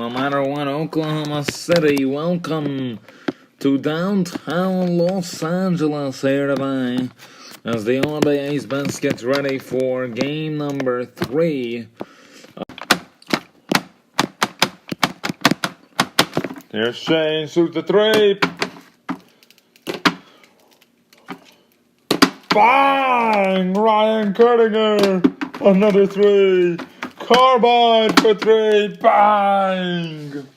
No matter what, Oklahoma City, welcome to downtown Los Angeles here today as the NBA's best gets ready for game number 3. Here's Shane, shoot the 3. Bang! Ryan Kurtinger, another 3. Carbide for 3. Bang!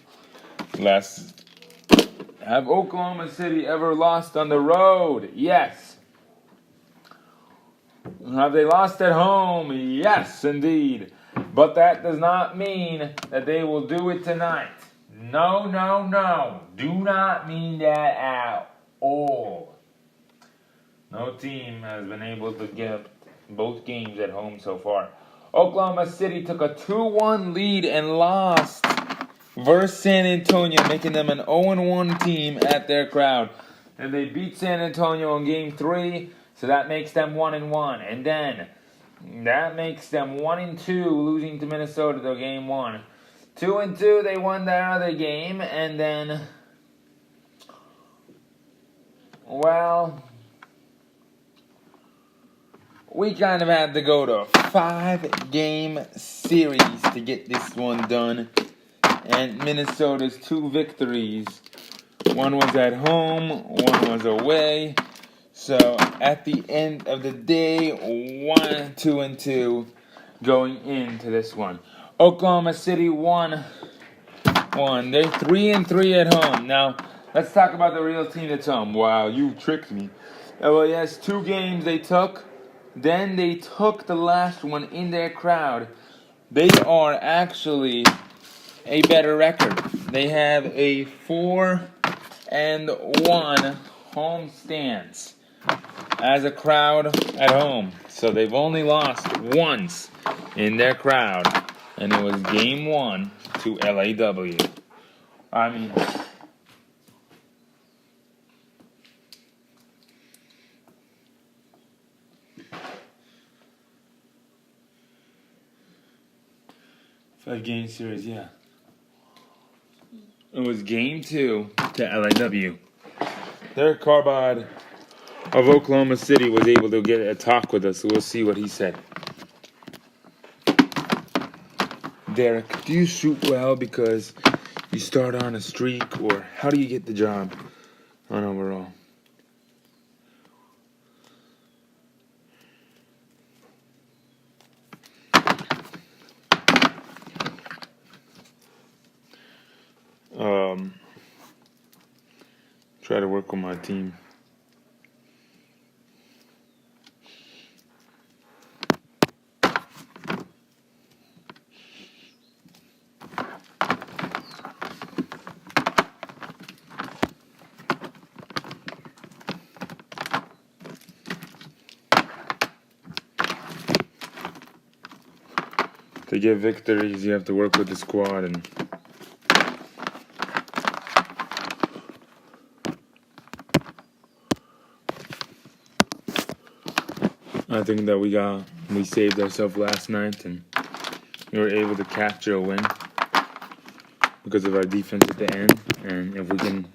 Have Oklahoma City ever lost on the road? Yes. Have they lost at home? Yes, indeed. But that does not mean that they will do it tonight. No. Do not mean that at all. No team has been able to get both games at home so far. Oklahoma City took a 2-1 lead and lost versus San Antonio, making them an 0-1 team at their crowd. And they beat San Antonio in Game 3, so that makes them 1-1. And then that makes them 1-2, losing to Minnesota to Game 1. 2-2, they won their other game, and then, well, we kind of had to go to a 5-game series to get this one done. And Minnesota's 2 victories. One was at home, one was away. So at the end of the day, 2-2 going into this one. Oklahoma City won. They're 3-3 at home. Now, let's talk about the real team that's home. Wow, you tricked me. Well, yes, 2 games they took. Then they took the last one in their crowd. They are actually a better record. They have a 4-1 home stance as a crowd at home. So they've only lost once in their crowd, and it was Game 1 to LAW. I mean, five-game series, yeah. It was Game 2 to LAW. Derek Carbide of Oklahoma City was able to get a talk with us, so we'll see what he said. Derek, do you shoot well because you start on a streak, or how do you get the job on overall? Try to work with my team. To get victories, you have to work with the squad, and I think that we saved ourselves last night, and we were able to capture a win because of our defense at the end. And if we can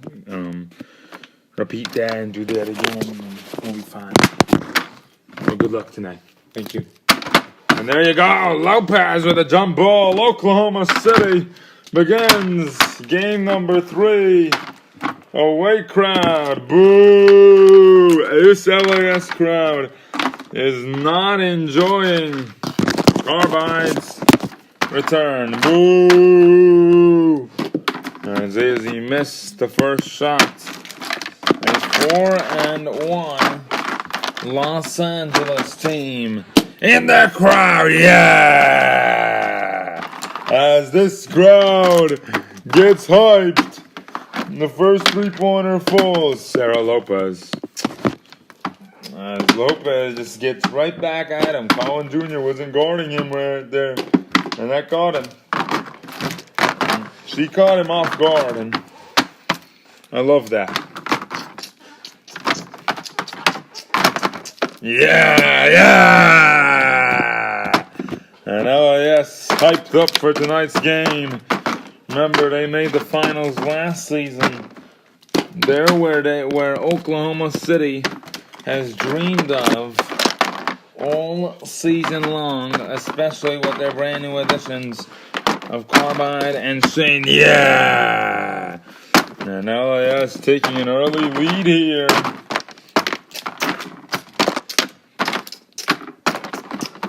repeat that and do that again, we'll be fine. Well, good luck tonight. Thank you. And there you go, Lopez with a jump ball. Oklahoma City begins game number 3. Away crowd, boo! This LAS crowd is not enjoying Carbide's return. Boo! As he missed the first shot. A 4-1 Los Angeles team in the crowd, yeah! As this crowd gets hyped, the first 3-pointer falls. Sarah Lopez. As Lopez just gets right back at him. Colin Jr. wasn't guarding him right there, and that caught him. She caught him off guard, and I love that. Yeah! And oh yes, hyped up for tonight's game. Remember, they made the finals last season. They're where Oklahoma City has dreamed of all season long, especially with their brand new additions of Carbide and Shane. Yeah! And LAS taking an early lead here.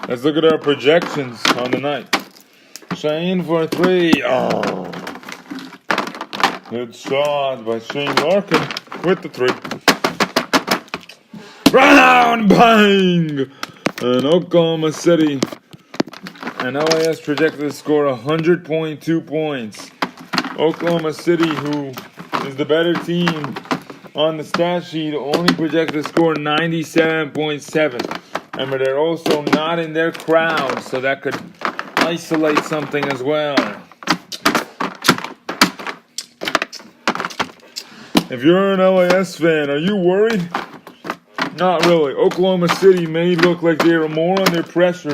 Let's look at our projections on the night. Shane for 3. Oh. Good shot by Shane Larkin with the 3. Round bang! And Oklahoma City and LAS projected to score 100.2 points. Oklahoma City, who is the better team on the stat sheet, only projected to score 97.7. Remember, they're also not in their crowd, so that could isolate something as well. If you're an LAS fan, are you worried? Not really. Oklahoma City may look like they are more under pressure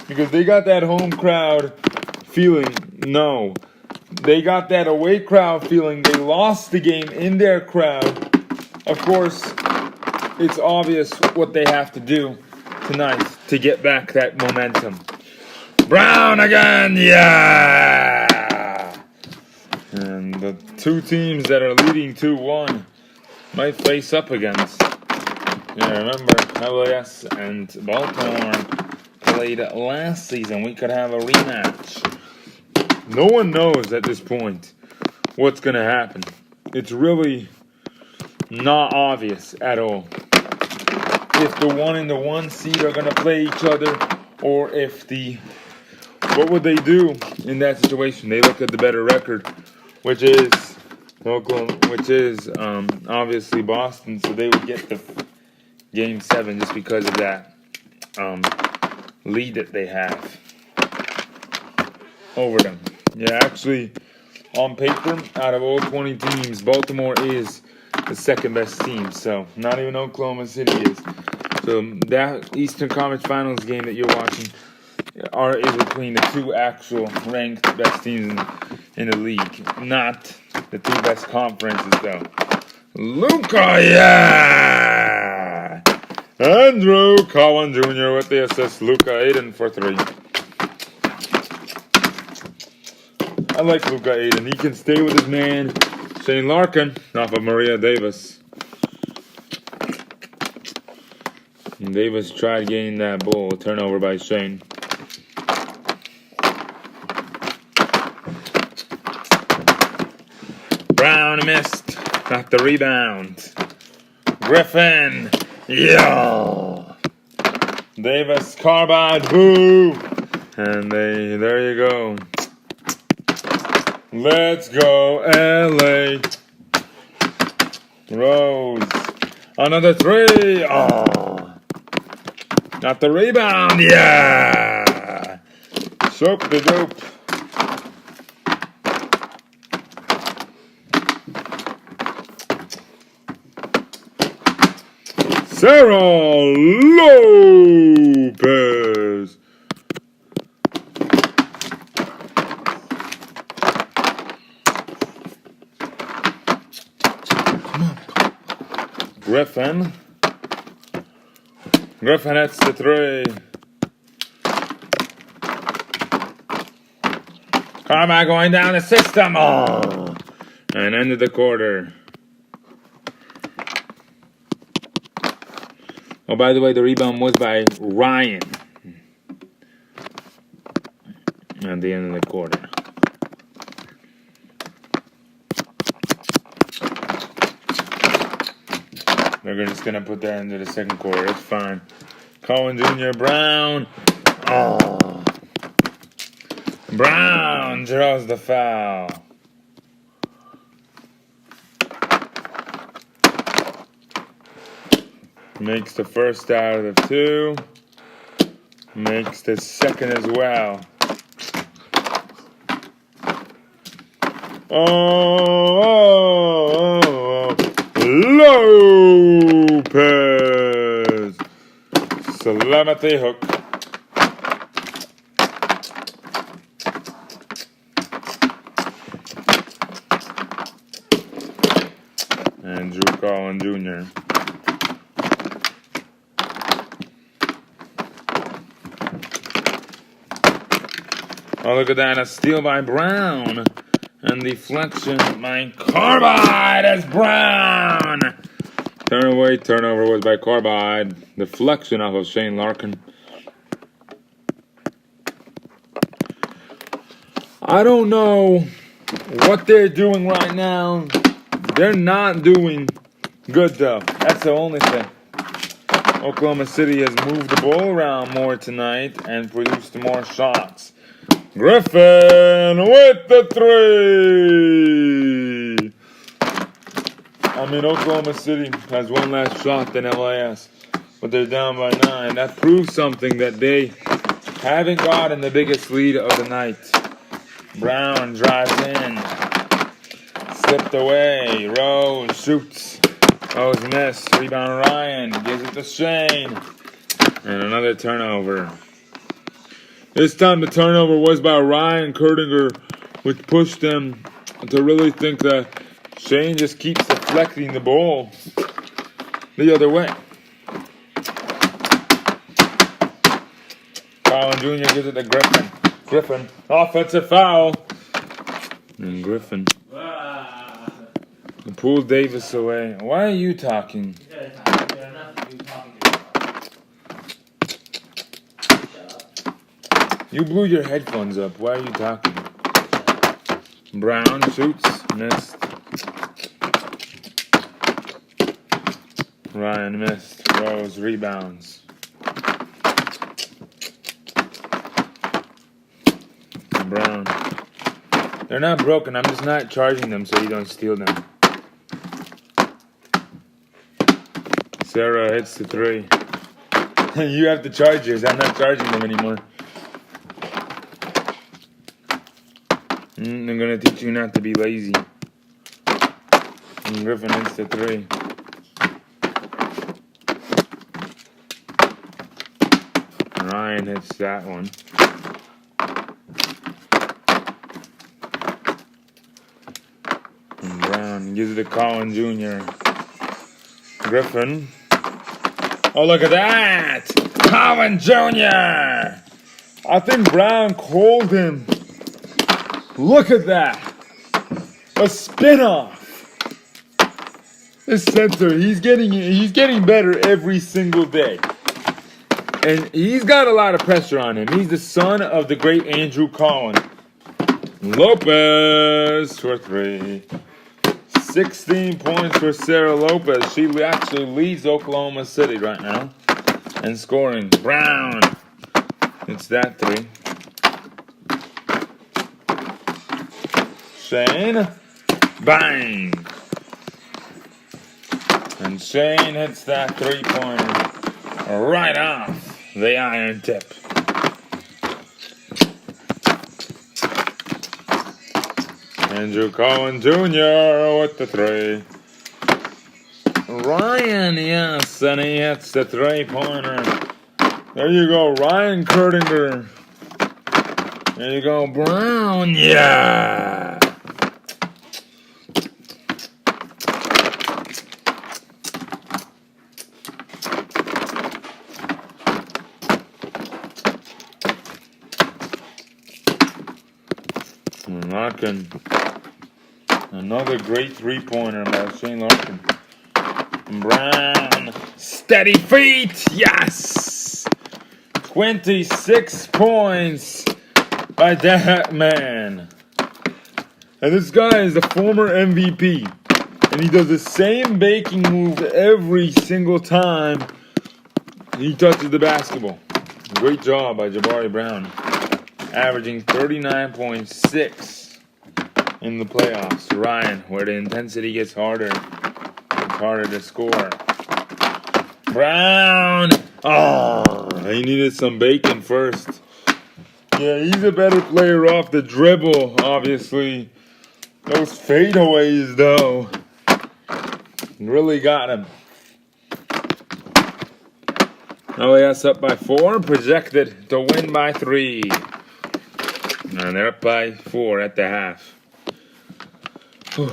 because they got that home crowd feeling. No. They got that away crowd feeling. They lost the game in their crowd. Of course, it's obvious what they have to do tonight to get back that momentum. Brown again, yeah! And the two teams that are leading 2-1 might face up against. Yeah, remember, LAS and Baltimore played last season. We could have a rematch. No one knows at this point what's going to happen. It's really not obvious at all. If the 1 and the 1 seed are going to play each other, or if what would they do in that situation? They look at the better record, which is obviously Boston, so they would get the Game 7 just because of that lead that they have over them. Yeah, actually, on paper, out of all 20 teams, Baltimore is the second best team. So, not even Oklahoma City is. So, that Eastern Conference Finals game that you're watching is between the two actual ranked best teams in the league. Not the two best conferences, though. Luka, yeah! Andrew Cowan Jr. with the assist. Luka Aiden for 3. I like Luka Aiden. He can stay with his man, Shane Larkin, off of Maria Davis. And Davis tried getting that ball. Turnover by Shane. Brown missed. Got the rebound. Griffin. Yo! Davis, Carbide, boo! And there you go. Let's go, LA. Rose. Another 3. Oh. Got the rebound. Yeah! Soap the dope. Sarah Lopez. Griffin. Griffin hits the 3. Carmine going down the system. Oh. And ended the quarter. Oh, by the way, the rebound was by Ryan at the end of the quarter. They're just going to put that into the second quarter. It's fine. Cohen Jr. Brown. Oh. Brown draws the foul. Makes the first out of the 2. Makes the second as well. Oh, Lopez. Salamate hook. Colin Jr. Oh, look at that. A steal by Brown. And deflection by Carbide as Brown. Turnover was by Carbide. Deflection off of Shane Larkin. I don't know what they're doing right now. They're not doing good, though. That's the only thing. Oklahoma City has moved the ball around more tonight and produced more shots. Griffin with the three. I mean, Oklahoma City has one less shot than LIS, but they're down by 9. That proves something that they haven't gotten the biggest lead of the night. Brown drives in. Slipped away. Rose shoots. Rose missed. Rebound Ryan. Gives it to Shane. And another turnover. This time the turnover was by Ryan Kurdinger, which pushed them to really think that Shane just keeps deflecting the ball the other way. Colin Jr. gives it to Griffin. Griffin, offensive foul. And Griffin pulled Davis away. Why are you talking? You blew your headphones up. Why are you talking? Brown shoots. Missed. Ryan missed. Rose rebounds. Brown. They're not broken. I'm just not charging them so you don't steal them. Sarah hits the three. You have to charge yours. I'm not charging them anymore. I'm going to teach you not to be lazy. And Griffin hits the three. Ryan hits that one. And Brown gives it to Colin Jr. Griffin. Oh, look at that! Colin Jr. I think Brown called him. Look at that! A spin-off! This center, he's getting better every single day. And he's got a lot of pressure on him. He's the son of the great Andrew Collin. Lopez for three. 16 points for Sarah Lopez. She actually leads Oklahoma City right now. And scoring. Brown. It's that three. Shane. Bang. And Shane hits that three-pointer right off the iron tip. Andrew Collin Jr. with the three. Ryan, yes, and he hits the three-pointer. There you go, Ryan Kurdinger. There you go, Brown, yeah. Larkin. Another great three-pointer by Shane Larkin. Brown. Steady feet. Yes. 26 points by that man. And this guy is the former MVP. And he does the same baking move every single time he touches the basketball. Great job by Jabari Brown. Averaging 39.6 in the playoffs. Ryan, where the intensity gets harder. It's harder to score. Brown! Oh, he needed some bacon first. Yeah, he's a better player off the dribble, obviously. Those fadeaways, though, really got him. LAS up by 4, projected to win by 3. And they're up by 4 at the half. Whew.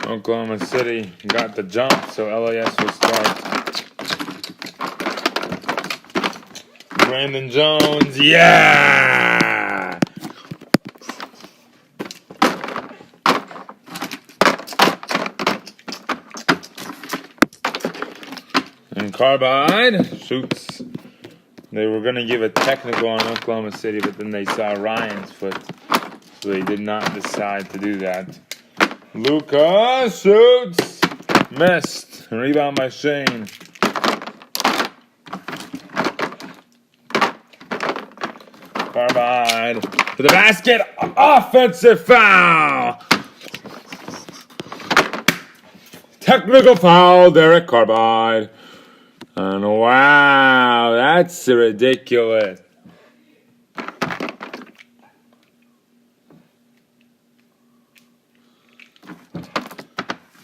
Oklahoma City got the jump, so LAS will start. Brandon Jones, yeah! And Carbide shoots. They were going to give a technical on Oklahoma City, but then they saw Ryan's foot, so they did not decide to do that. Luka shoots. Missed. Rebound by Shane. Carbide to the basket. Offensive foul. Technical foul, Derek Carbide. And wow, that's ridiculous.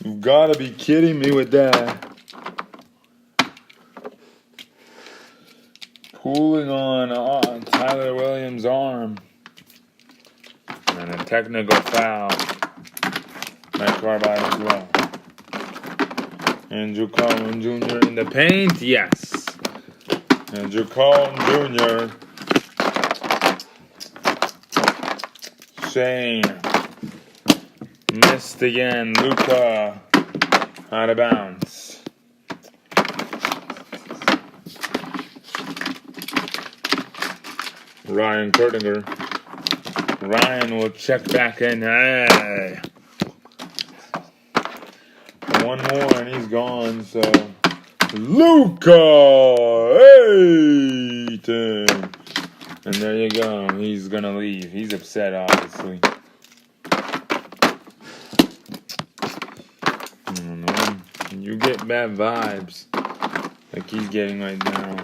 You've got to be kidding me with that. Pulling on Tyler Williams' arm. And a technical foul by Carbide as well. Andrew Collin Jr. in the paint, yes. Andrew Collin Jr. Shane. Missed again. Luka out of bounds. Ryan Kurtinger. Ryan will check back in. Hey. One more and he's gone, so Luka Ayton. And there you go. He's gonna leave. He's upset, obviously. I don't know. You get bad vibes like he's getting right now.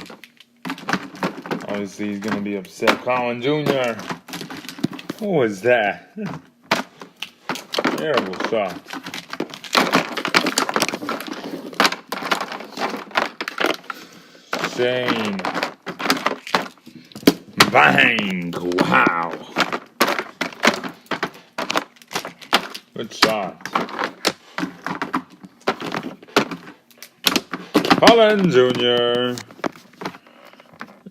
Obviously, he's gonna be upset. Collin Jr. What was that? Terrible shot. Shane. Bang! Wow. Good shot. Collin Jr.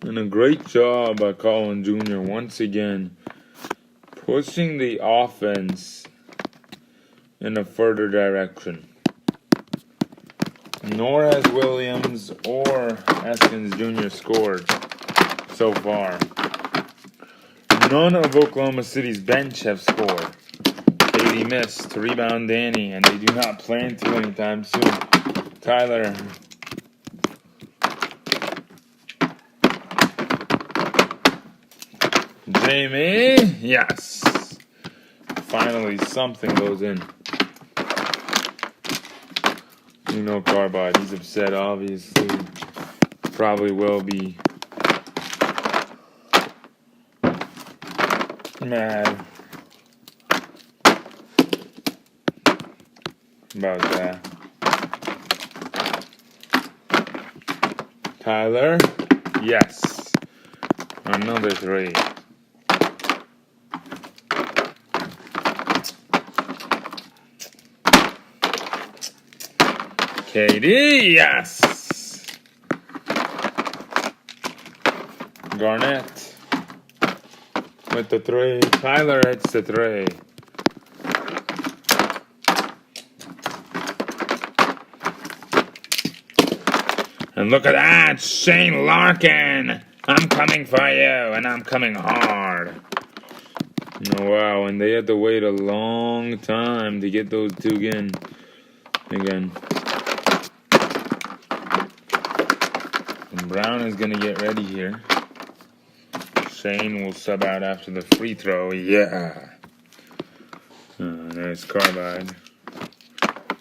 And a great job by Collin Jr. once again. Pushing the offense in a further direction. Nor has Williams or Eskins Jr. scored so far. None of Oklahoma City's bench have scored. Katie missed to rebound Danny, and they do not plan to anytime soon. Tyler. Jamie. Yes. Finally, something goes in. You know Carbide, he's upset, obviously. Probably will be mad about that. Tyler, yes. Another three. KD, yes. Garnett with the three. Tyler hits the three. And look at that, Shane Larkin. I'm coming for you, and I'm coming hard. Oh, wow, and they had to wait a long time to get those two in again. Brown is going to get ready here. Shane will sub out after the free throw. Yeah. There's Carbide.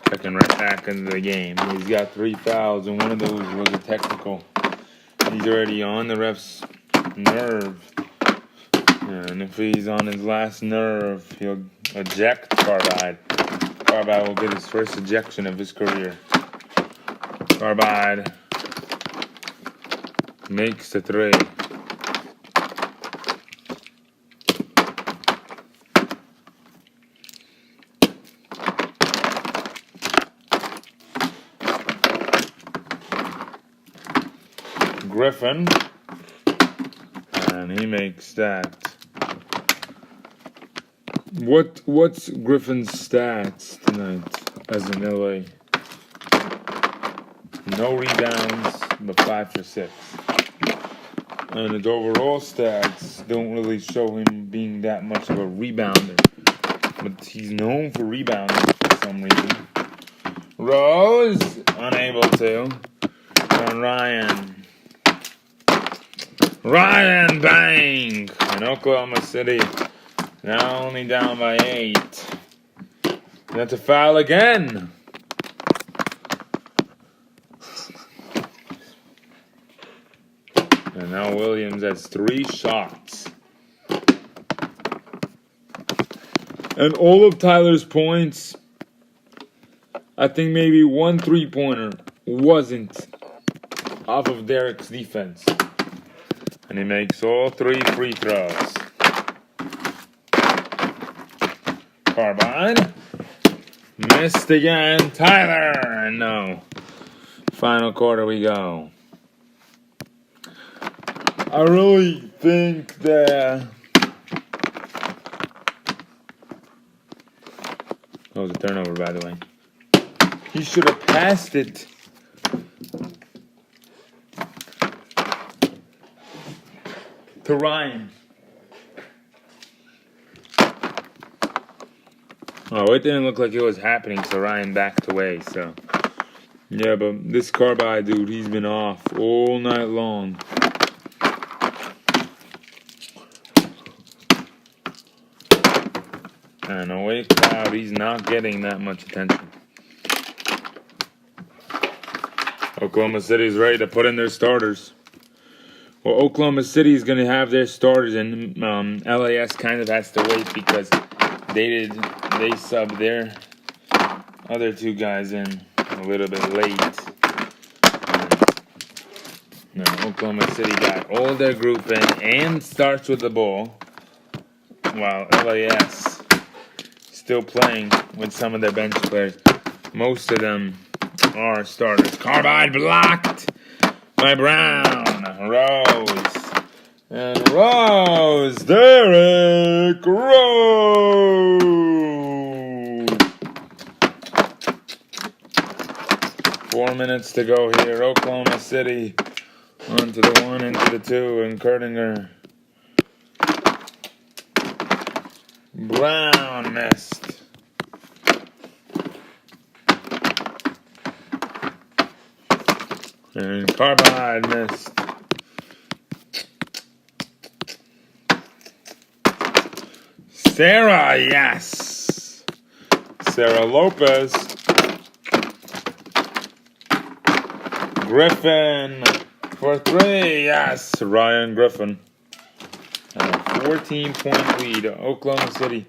Checking right back into the game. He's got 3 fouls, and one of those was a technical. He's already on the ref's nerve. And if he's on his last nerve, he'll eject Carbide. Carbide will get his first ejection of his career. Carbide makes the three. Griffin. And he makes that. What's Griffin's stats tonight as in LA? No rebounds, but 5 for 6. And his overall stats don't really show him being that much of a rebounder. But he's known for rebounding for some reason. Rose, unable to. And Ryan, bang! And Oklahoma City, now only down by 8. That's a foul again. And now Williams has 3 shots. And all of Tyler's points, I think maybe 1 3-pointer wasn't off of Derek's defense. And he makes all 3 free throws. Carbide. Missed again. Tyler. And no. Final quarter we go. I really think that... That was a turnover, by the way. He should have passed it to Ryan. Oh, it didn't look like it was happening, so Ryan backed away, so... Yeah, but this Carbide dude, he's been off all night long. And away crowd, he's not getting that much attention. Oklahoma City's ready to put in their starters. Well, Oklahoma City is going to have their starters, and LAS kind of has to wait because they subbed their other 2 guys in a little bit late. Now, Oklahoma City got all their group in and starts with the ball, while LAS still playing with some of their bench players. Most of them are starters. Carbide blocked by Brown. Rose. And Rose. Derek Rose. 4 minutes to go here. Oklahoma City onto the 1 into the 2. And Kurdinger. Brown missed. And Carbide missed. Sarah, yes. Sarah Lopez. Griffin for 3, yes. Ryan Griffin. And a 14-point lead. Oklahoma City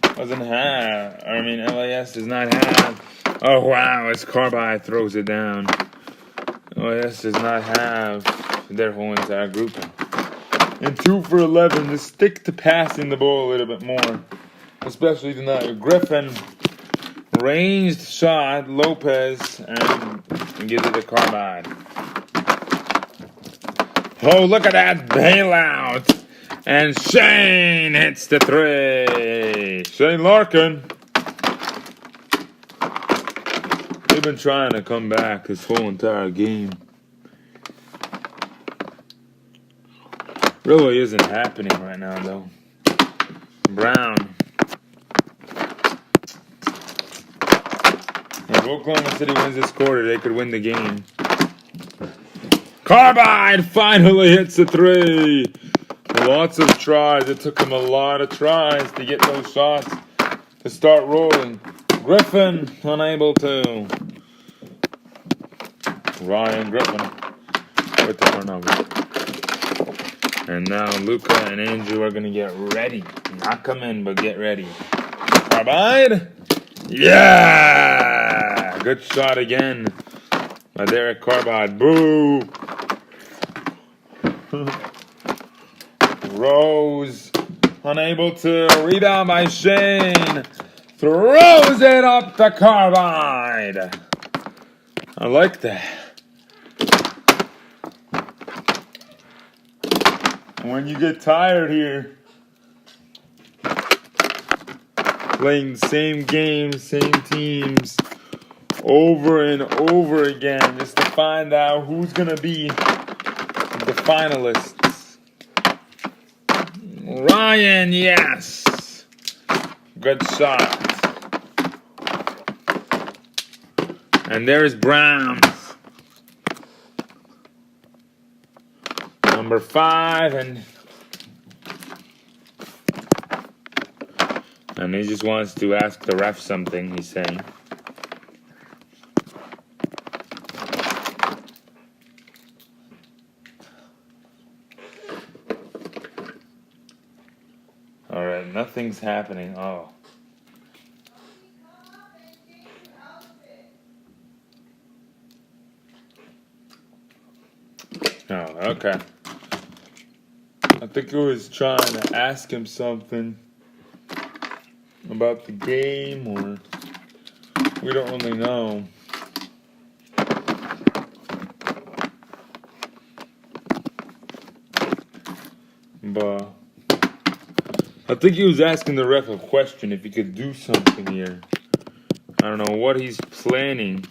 doesn't have. LAS does not have. Oh, wow, as Carbide throws it down. LAS does not have their whole entire group. And 2 for 11 to stick to passing the ball a little bit more. Especially tonight. Griffin, ranged shot, Lopez, and gives it to Carbide. Oh, look at that bailout. And Shane hits the 3. Shane Larkin. They've been trying to come back this whole entire game. Really isn't happening right now, though. Brown. If Oklahoma City wins this quarter, they could win the game. Carbide finally hits the 3. Lots of tries. It took him a lot of tries to get those shots to start rolling. Griffin unable to. Ryan Griffin with the turnover. And now Luca and Andrew are going to get ready. Not come in, but get ready. Carbide. Yeah! Good shot again by Derek Carbide. Boo! Rose unable to. Rebound by Shane. Throws it up the Carbide. I like that. when you get tired here, playing the same games, same teams, over and over again, just to find out who's gonna be the finalists. Ryan, yes! Good shot. And there's Brown. Number 5, and he just wants to ask the ref something, he's saying. Alright, nothing's happening. Oh. Oh, okay. I think he was trying to ask him something about the game, or we don't really know. But I think he was asking the ref a question if he could do something here. I don't know what he's planning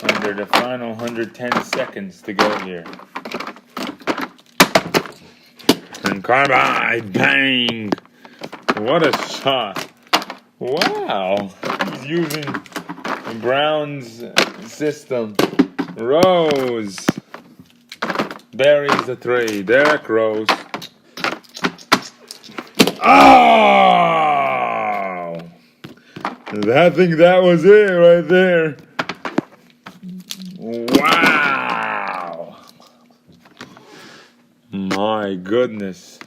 under the final 110 seconds to go here. And Carbide, bang! What a shot. Wow. He's using Brown's system. Rose buries the 3. Derek Rose. Oh! I think that was it right there. Wow. My goodness.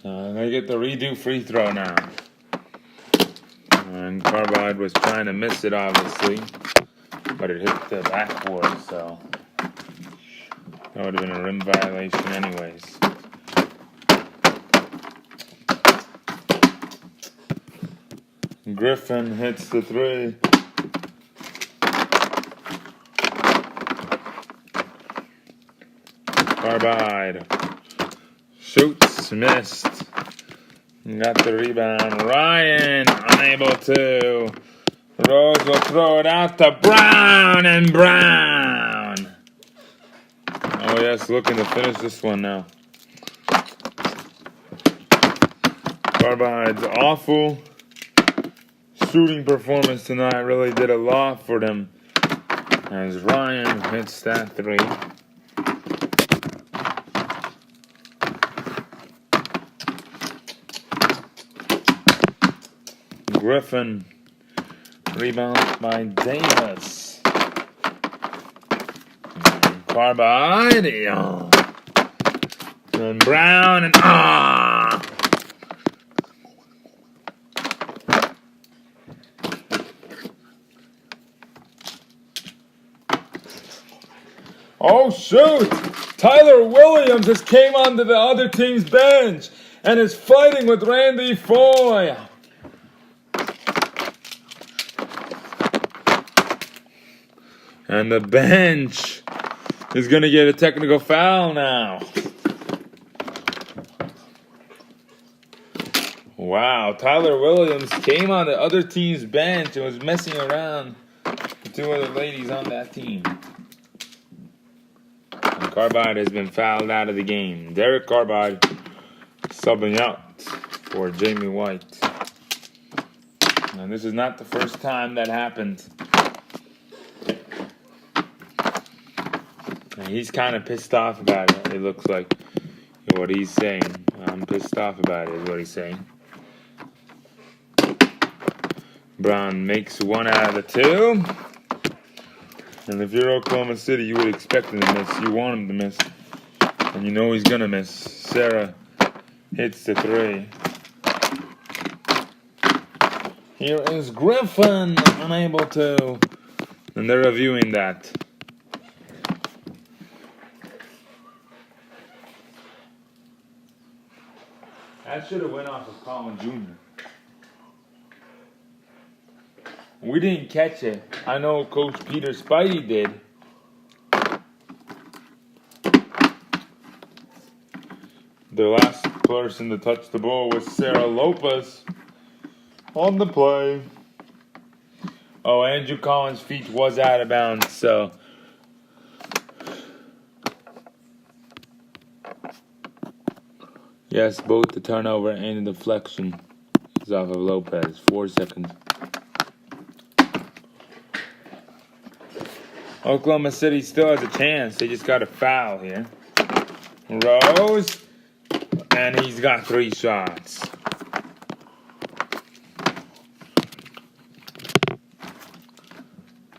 I'm going to get the redo free throw now. And Carbide was trying to miss it, obviously. But it hit the backboard, so that would have been a rim violation anyways. Griffin hits the 3. Carbide shoots, missed. Got the rebound. Ryan unable to. Rose will throw it out to Brown, and Brown. Oh yes, looking to finish this one now. Carbide's awful shooting performance tonight really did a lot for them as Ryan hits that 3. Griffin rebound by Davis. And Carbide, and Brown, and oh shoot! Tyler Williams just came onto the other team's bench and is fighting with Randy Foy. And the bench is going to get a technical foul now. Wow, Tyler Williams came on the other team's bench and was messing around with 2 other ladies on that team. And Carbide has been fouled out of the game. Derek Carbide subbing out for Jamie White. And this is not the first time that happened. And he's kind of pissed off about it, it looks like. What he's saying. I'm pissed off about it, is what he's saying. Brown makes 1 out of the 2. And if you're Oklahoma City, you would expect him to miss. You want him to miss. And you know he's going to miss. Sarah hits the 3. Here is Griffin, unable to. And they're reviewing that. That should have went off of Colin Jr. We didn't catch it. I know Coach Peter Spidey did. The last person to touch the ball was Sarah Lopez on the play. Oh, Andrew Collins' feet was out of bounds, so. Yes, both the turnover and the deflection is off of Lopez. 4 seconds. Oklahoma City still has a chance. They just got a foul here. Rose. And he's got 3 shots.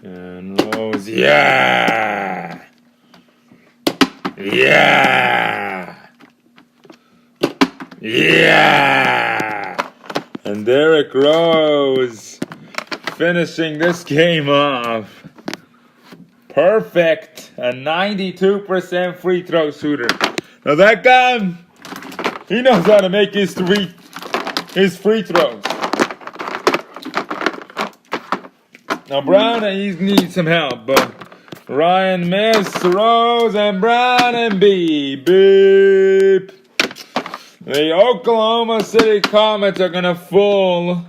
And Rose. Yeah! Yeah! Yeah! And Derrick Rose finishing this game off. Perfect. A 92% free throw shooter. Now that guy, he knows how to make his free throws. Now Brown, he needs some help, but Ryan missed, Rose and Brown and beep. The Oklahoma City Comets are going to fall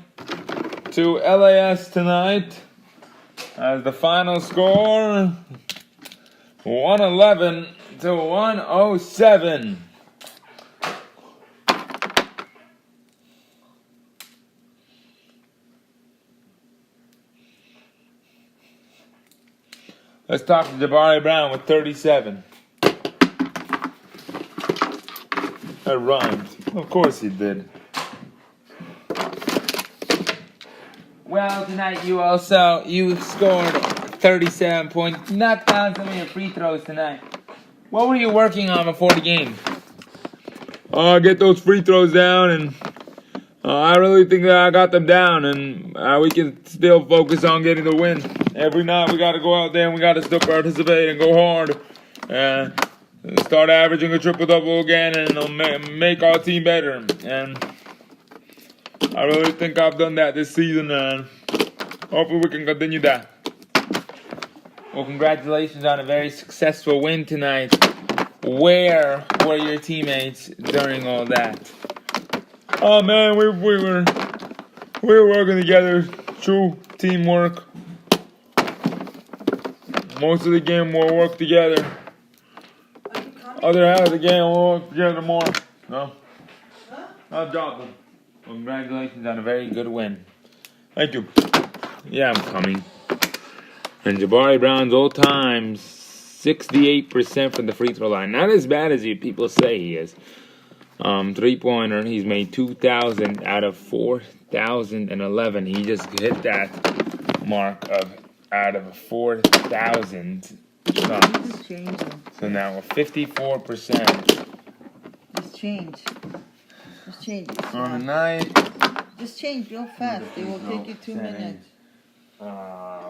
to LAS tonight as the final score 111 to 107. Let's talk to Jabari Brown with 37. That rhymed. Of course he did. Well, tonight you scored 37 points. You knocked down some of your free throws tonight. What were you working on before the game? Get those free throws down, and I really think that I got them down, and we can still focus on getting the win. Every night we got to go out there and we got to still participate and go hard. And start averaging a triple-double again, and it'll make our team better. And I really think I've done that this season, and hopefully we can continue that. Well, congratulations on a very successful win tonight. Where were your teammates during all that? Oh man, we were working together. True teamwork. Most of the game we'll work together. Other half of the game we'll work together more. No? I'll drop them. Congratulations on a very good win. Thank you. Yeah, I'm coming. And Jabari Brown's all time 68% from the free throw line. Not as bad as people say he is. 3-pointer, he's made 2,000 out of 4,011. He just hit that mark of out of 4,000 shots. So now we're 54%. Just change. Just change. On the night. Just change real fast. It will take you 2 minutes.